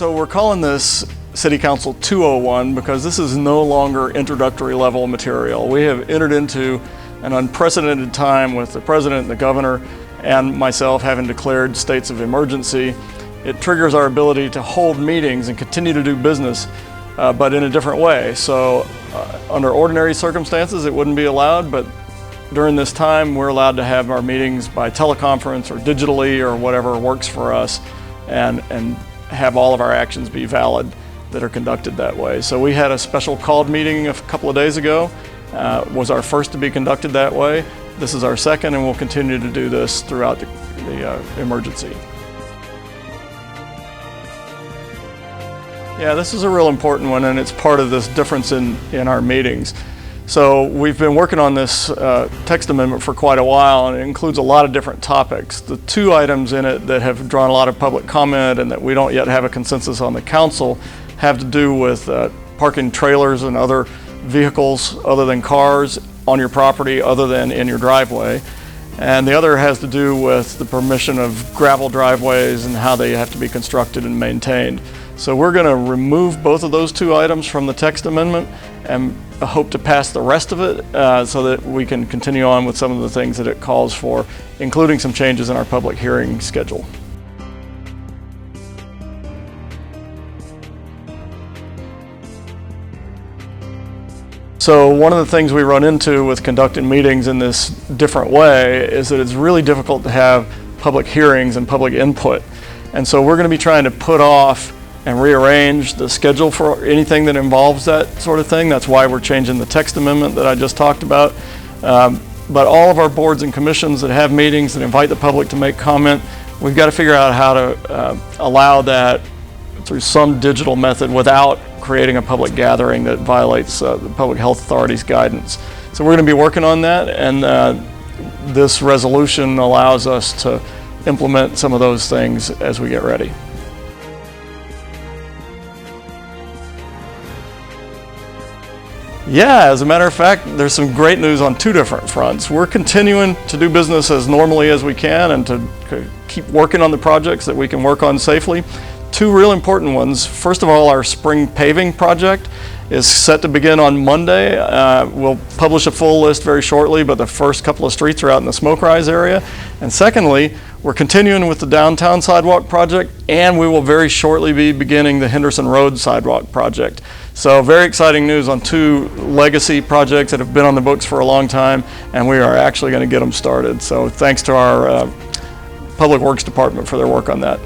So we're calling this City Council 201 because this is no longer introductory level material. We have entered into an unprecedented time with the President and the Governor and myself having declared states of emergency. It triggers our ability to hold meetings and continue to do business, but in a different way. So under ordinary circumstances, it wouldn't be allowed, but during this time, we're allowed to have our meetings by teleconference or digitally or whatever works for us, and have all of our actions be valid that are conducted that way. So we had a special called meeting a couple of days ago. Was our first to be conducted that way. This is our second, and we'll continue to do this throughout the emergency. Yeah, this is a real important one, and it's part of this difference in our meetings. So we've been working on this text amendment for quite a while, and it includes a lot of different topics. The two items in it that have drawn a lot of public comment and that we don't yet have a consensus on the council have to do with parking trailers and other vehicles other than cars on your property other than in your driveway. And the other has to do with the permission of gravel driveways and how they have to be constructed and maintained. So we're going to remove both of those two items from the text amendment and hope to pass the rest of it so that we can continue on with some of the things that it calls for, including some changes in our public hearing schedule. So one of the things we run into with conducting meetings in this different way is that it's really difficult to have public hearings and public input. And so we're going to be trying to put off and rearrange the schedule for anything that involves that sort of thing. That's why we're changing the text amendment that I just talked about. But all of our boards and commissions that have meetings that invite the public to make comment, we've got to figure out how to allow that through some digital method without creating a public gathering that violates the Public Health Authority's guidance. So we're going to be working on that, and this resolution allows us to implement some of those things as we get ready. Yeah, as a matter of fact, there's some great news on two different fronts. We're continuing to do business as normally as we can and to keep working on the projects that we can work on safely. Two real important ones. First of all, our spring paving project is set to begin on Monday. We'll publish a full list very shortly, but the first couple of streets are out in the Smoke Rise area. And secondly, we're continuing with the downtown sidewalk project, and we will very shortly be beginning the Henderson Road sidewalk project. So very exciting news on two legacy projects that have been on the books for a long time, and we are actually going to get them started. So thanks to our Public Works Department for their work on that.